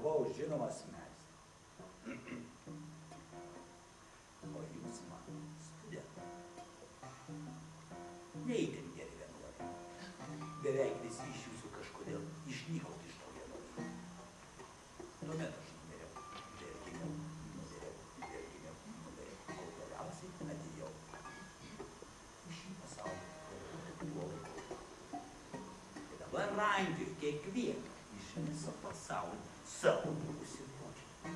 buvau žinomas meistras. O jūs man studentai. Neįtin geri vienuoliai. Beveik visi iš jūsų kažkodėl išnykot iš to vienuolyno. Tuomet aš nudariau, kol galiausiai atėjau į šį pasaulį tuo laiku. Ir dabar rankiu kiekvieną iš viso pasaulio savo buvusį močiutę.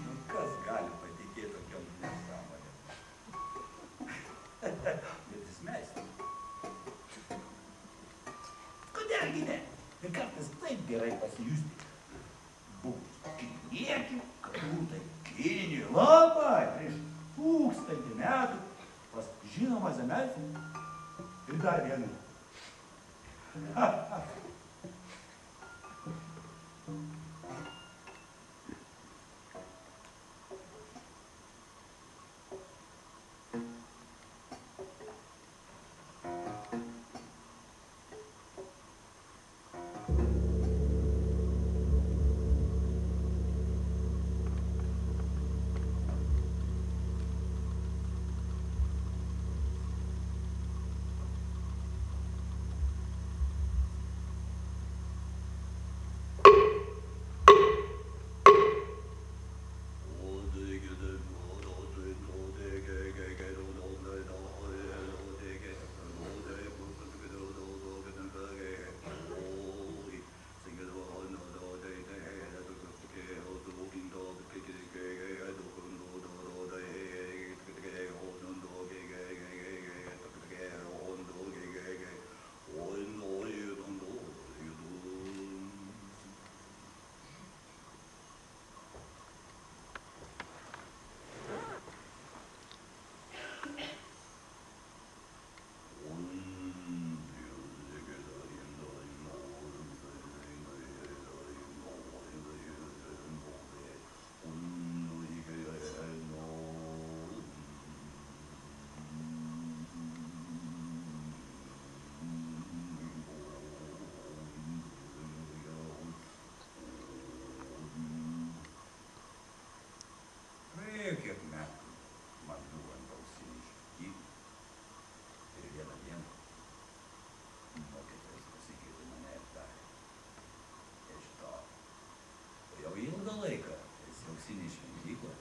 Nu, kas gali patikėti tokiom nesąmonėm? Bet jis meistras. Kodėlgi ne? Ir kartais taip gerai pasijusti. Buvus kiniečių, kažkur Kinijoje labai prieš 1000 metų pas žinomą Zemelskį ir dar vieną. Kiek metų man buvo ant ausinį išvykti ir vieną dieną mokytojas pasikvietė mane ir tarė. Iš to, jau ilgą laiką esi ausinį šventykloje.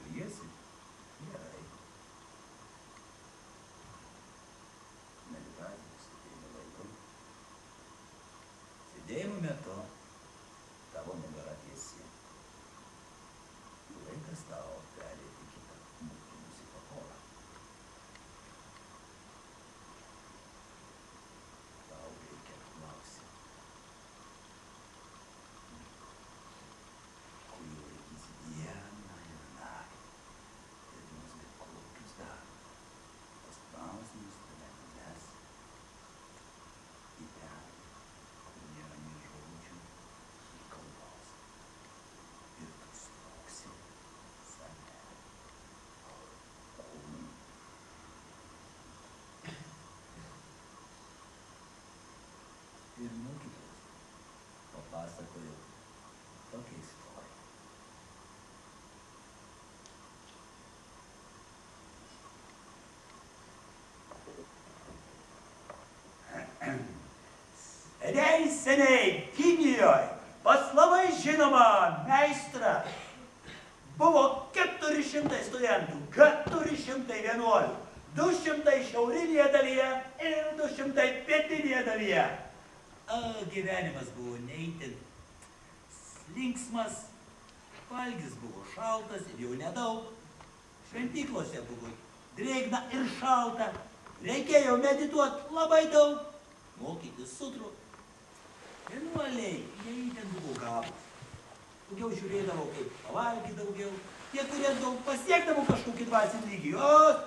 Elgiesi gerai. Meditacijos ateina laiku. Sėdėjimo metu tavo nugara tiesi. Laikas tau perėti kitą mokymosi pakopą. Tau reikia klausyti, kurių laikys dieną ir naktį. Ir mums bet kokius darbus. Tas klausimas tave nuves į ten, kur nėra nei žodžių, nei kalbos. Ir tu suvoksi save. Ir mokytojas papasakojo tokią istoriją. Seniai Kinijoje pas labai žinomą meistrą buvo 400 studentų, 400 vienuolių, 200 šiaurinėje dalyje ir 200 pietinėje dalyje. Gyvenimas buvo neįtin linksmas, valgis buvo šaltas ir jau nedaug. Šventyklose buvo drėgna ir šalta, reikėjo medituoti labai daug, mokytis sutrų. Vienuoliai neįtin buvo gabūs. Daugiau žiūrėdavo, kaip pavalgyti daugiau. Tie, kurie daug pasiekdavo kažkokį dvasinį lygį,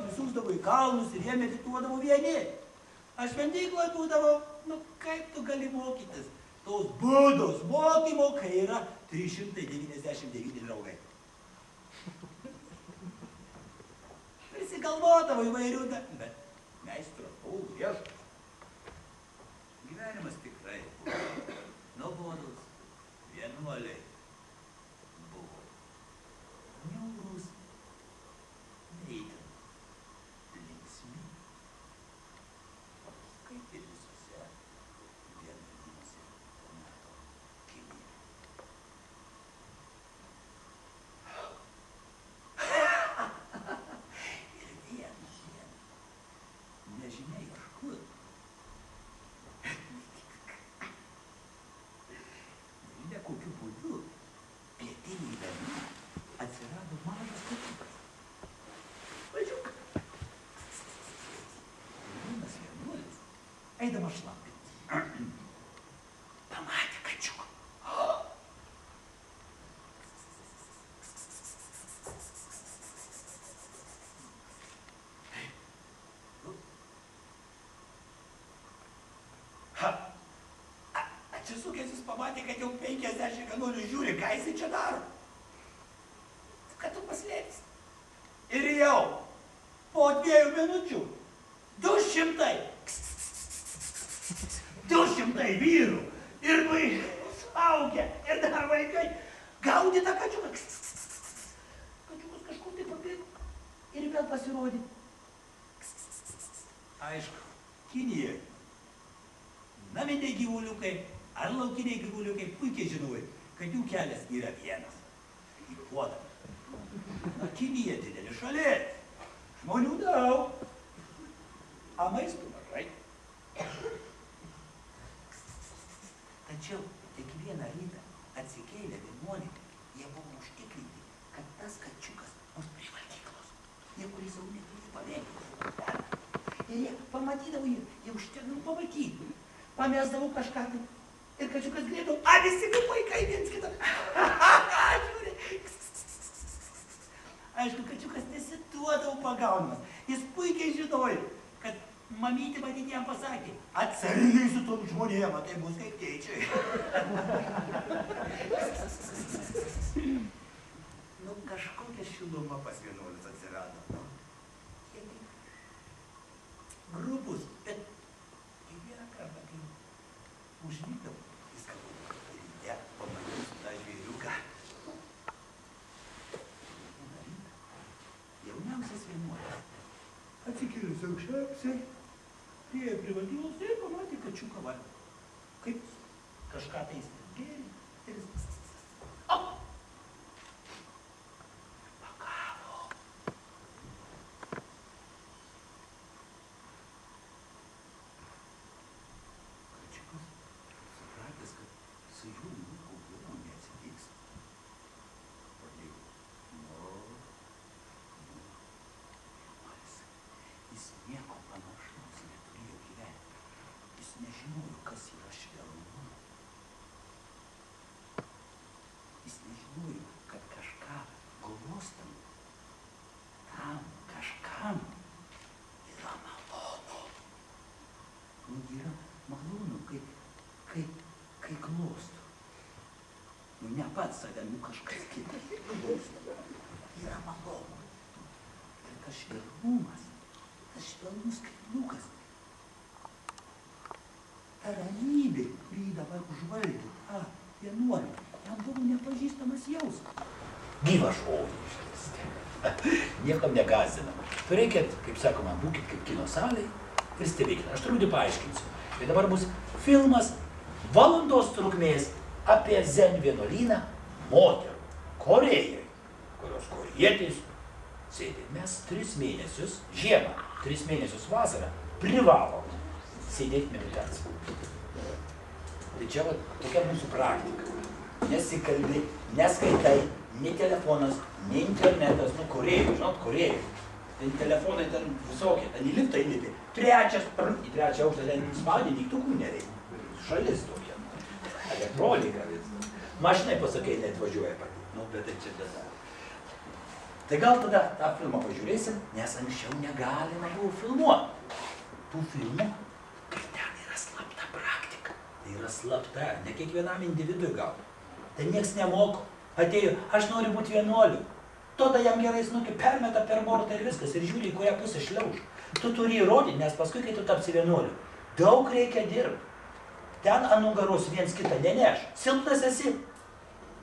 nusiųsdavo į kalnus ir jie medituodavo vieni. Aš šventykloje būdavo, nu kaip tu gali mokytis tos Budos mokymo, kai yra 399 draugai. Prisigalvodavo įvairių, bet meistras buvo griežtas. eidama šlapinti. Pamatė kačiuką. Atsisukęs jis pamatė, kad jau 50 vienuolių žiūri, ką jisai čia daro. Kad tu paslėpsi. Ir jau po 2 minučių 200 vyrų ir suaugę ir dar vaikai gaudė tą kačiuką. Kačiukas kažkur tai pabėgo ir vėl pasirodė. Aišku, Kinijoje naminiai gyvuliukai ar laukiniai gyvuliukai puikiai žinojo, kad jų kelias yra vienas – į puodą. Na, Kinija didelė šalis, žmonių daug, a maistų mažai. Tačiau kiekvieną rytą atsikėlę vienuoliai, jie buvo užtikrinti, kad tas kačiukas bus prie valgyklos, niekur jis jau neturi pabėgti. Ir jie pamatydavo jį, jie užtekdavo pamatyti, pamesdavo kažką tai, ir kačiukas grėdavo, a visi vaikai viens kitą. Žiūrė. Aišku, kačiukas nesituodavo pagaunamas. Jis puikiai žinojo, kad mamytė matyt jam pasakė, atsargiai su tom žmonėm, tai bus kaip tėčiai. Nu, kažkokia šiluma pas vienuolius atsirado. Grubus, bet kiekvieną kartą, kai užvykdavo, jis kalbėjo, ryte pamatysiu tą žvėriuką. Jauniausias vienuolis atsikėlęs aukščiausiai, priėjo prie valgyklos ir pamatė kačiuką valgą. Kaip kažką tai jis gėrė ir jis pagavo. Kačiukas supratęs, kad su jų lūkų buvo neatsitiks. Pradėjo. Jis nieko panašaus neturėjo gyventi. Jis nežinojo, kas yra švelnumas. Jis nežinojo, kad kažką glostam, tam kažkam yra malonu. Nu, yra malonu, kai glosto. Nu, ne pats save, nu kažkas kitas glosto. Yra malonu. Ir tas švelnumas, tas švelnus kailiukas, ta ramybė, kurį dabar užvaldė, vienuolį, jam buvo nepažįstamas jausmas. Gyvas žodis. Niekam negąsdina. Turėkit, kaip sakoma, būkit kaip kino salėje ir stebėkit. Aš truputį paaiškinsiu. Tai dabar bus filmas valandos trukmės apie Zen vienuolyną moterų Korėjoje, kurios korėjietis sėdi. Mes 3 mėnesius, žiemą, 3 mėnesius vasarą privalom sėdėti meditaciją. Tai čia va, tokia mūsų praktika. Nesikalbi, neskaitai, nei telefonas, nei internetas, nu Korėjai, žinot, Korėjai. Ten telefonai ten visokie, ten į liftą įlipi. Į 3 aukštą ten spaudį, mygtukų nereikia. Šalis tokia. Elektronika vis. Mašinai pasakai, neatvažiuoja pati. Nu, bet tai čia detalė. Tai gal tada tą filmą pažiūrėsim, nes anksčiau negalima buvo filmuoti. Tų filmų, kad ten yra slapta praktika. Tai yra slapta, ne kiekvienam individui gal. Tai nieks nemoko. Atėjo, aš noriu būti vienuoliu. Tada jam gerai snukį permeta per bortą ir viskas. Ir žiūri, į kurią pusę šliauš. Tu turi įrodyti, nes paskui, kai tu tapsi vienuoliu, daug reikia dirbti. Ten ant nugaros viens kitą neneš. Silpnas esi.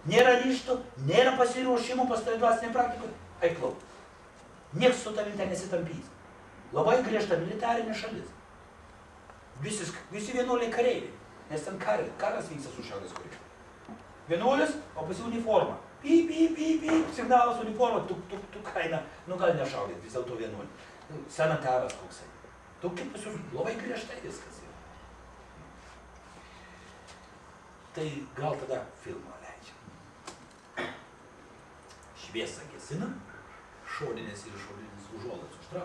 Nėra ryžto, nėra pasiruošimo pastoviai dvasinei praktikui. Eik lauk. Nieks su tavim ten nesitampys. Labai griežta militarinė šalis. Visi vienuoliai kareiviai. Nes ten karas vyksta su Šiaurės Korėja. Vienuolis, o pas jį uniforma. Pyp, pyp, pyp, pyp, signalas uniforma, tuk, eina. Nu gal nešaudėt, vis dėlto vienuolį. Sanitaras koksai. Tokia pas jums labai griežtai viskas yra. Tai gal tada filmą leidžiam. Šviesą gesinam, šoninės ir išorinės užuolaidos užtra,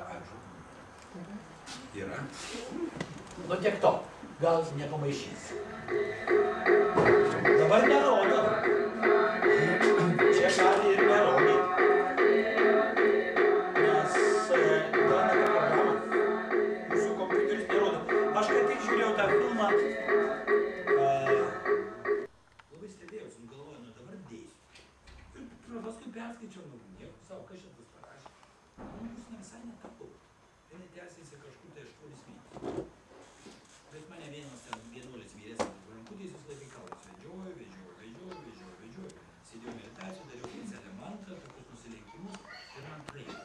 Yra. Nu tiek to. Gal nepamaišys. Dabar nerodo. Čia gali ir nerodyti. Nes gal ne ta programa. Mūsų kompiuteris nerodo. Aš kai tik žiūrėjau tą filmą. Labai stebėjausi, galvoju, nu dabar dėsiu. Ir paskui perskaičiau, nu nieko savo, kas šitas parašė. Nu, bus ne visai netapau. Ir tęsiasi kažkur tai 8 mėnesius. Bet mane vienas ten vienuolis vyresnis rankutės vis laikai kalbas. Vedžioju. Sėdėjau meditacijų, dariau specialią mantrą, tokius nusilenkimus ir man praėjo.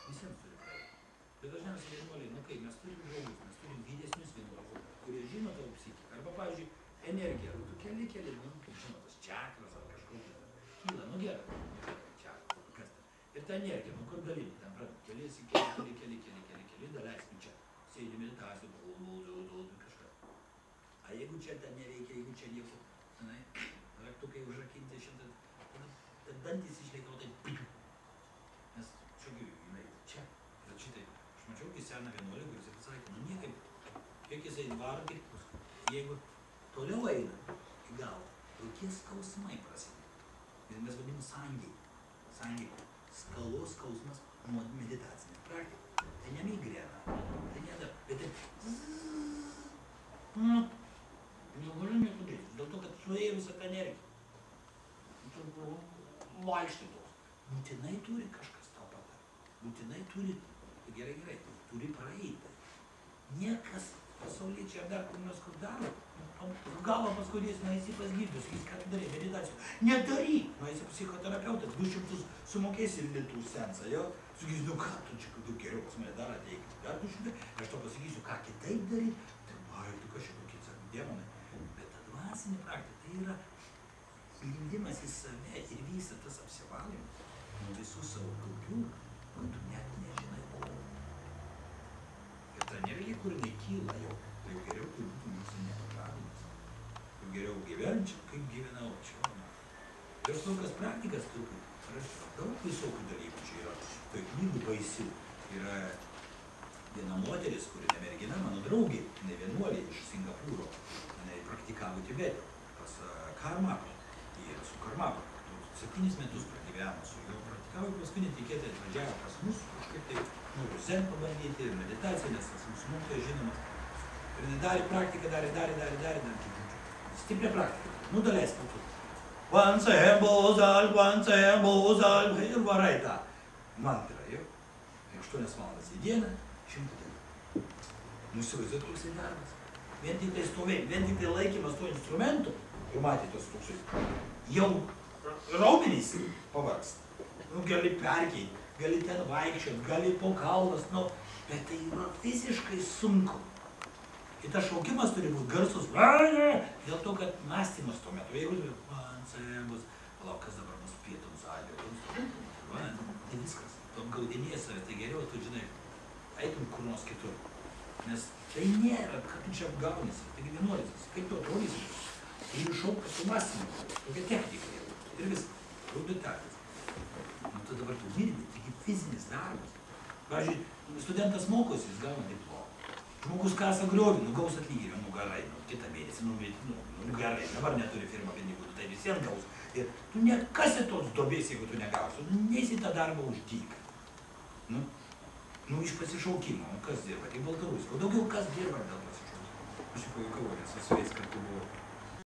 Visiems turi praeiti. Bet dažniausiai vienuoliai, nu kaip, mes turim draugus, mes turim didesnius vienuolius, kurie žino tavo psichiką. Arba, pavyzdžiui, energija. Tu keli, nu, kaip žino, tas čakras ar kažkokia. Kyla, nu gerai. Čakras, kas ten. Ir ta energija, nu kur gali, ten pradė, keliesi, daleiskim čia. Sėdi meditacijų, kažką. A jeigu čia ten nereikia, jeigu čia nieko, tenai, raktukai užrakinti šimtą, tad dantis išleikau taip, nes čiagi, jinai, čia, ir šitai, aš mačiau, kai seną vienuolį, kuris ir pasakė, nu niekaip, kiek jisai dvaro, jeigu toliau eina į galvą, tokie skausmai prasideda. Ir mes vadinam sangiai, skalos skausmas nuo meditacinės praktikos. Tai ne migrena, tai ne dar, bet tai negaliu nieko daryti, dėl to, kad suėjo visą tą energiją. Vaikštai toks. Būtinai turi kažkas tau patarti. Būtinai turi, gerai, turi praeiti. Niekas pasauliečiai dar kur nors kur daro, galą paskaudės, nueisi pas gydytojus, sakys, ką tu darai, meditacijų. Nedaryk! Nueisi psichoterapeutą, 200 sumokėsi litų sensą, jo? Sakysi, nu ką tu čia, tu geriau pas mane dar ateik, dar 200, aš to pasakysiu, ką kitaip daryti, tai tu kažkaip kokie, sakau, demonai. Bet ta dvasinė praktika, tai yra lindimas į save ir visa tas apsivalymas nuo visų savo daugių, kad tu net nežinai ko. Ir ta energija, kur nekyla jau, tai geriau, kai būtų mūsų nepažadinas. Jau geriau gyvenčiau, kaip gyvenau čia. Ir tokias praktikas truputį, daug visokių dalykų čia yra. Tai knygų baisių yra viena moteris, kuri ne mergina, mano draugė, ne vienuolė iš Singapūro, jinai praktikavo Tibete pas Karmapą. Jie su Karmapą 7 metus pragyveno su juo praktikavo ir paskui netikėtai atvažiavo pas mus, kažkaip tai noriu zen pabandyti ir meditaciją, nes tas mūsų mokytojas žinomas. Ir jinai darė praktiką, darė, stiprią praktiką, nu daleis po to. Once a bozal, ir varai tą mantrą, jau. 8 valandas į dieną, 100 dienų. Įsivaizduot, koks tai darbas. Vien tik tai stovėjim, vien tik tai laikymas to instrumentų, ir matė tos toksai, jau raumenys pavargsta. Nu, gali perkeiti, gali ten vaikščiot, gali po kalnas, nu, bet tai yra fiziškai sunku. Ir tas šaukimas turi būti garsus, dėl to, kad mąstymas tuo metu, jeigu bus, palauk, kas dabar bus pietums, tai viskas, tu apgaudinėjai save, tai geriau, tu žinai, eitum kur nors kitur. Nes tai nėra, kad tu čia apgaunėsi, taigi vienuolis, kaip tu atrodysi, tai iššaukas su mąstymu, tokia technika jau, ir viskas, auditaras. Nu, tu dabar tu dirbi, taigi fizinis darbas. Pavyzdžiui, studentas mokosi, jis gauna diplomą. Žmogus kasa griovį, nu gaus atlyginimą, nu gerai, nu kitą mėnesį, nu gerai, dabar neturi firma pinigų, tai visiems gaus. Ir tu nekasi tos duobės, jeigu tu negausi, tu neisi tą darbą už dyką. Nu, iš pasišaukimo, kas dirba, tik Baltarusija. O daugiau kas dirba dėl pasišaukimo. Aš jau pajuokavau, nes su jais kartu buvo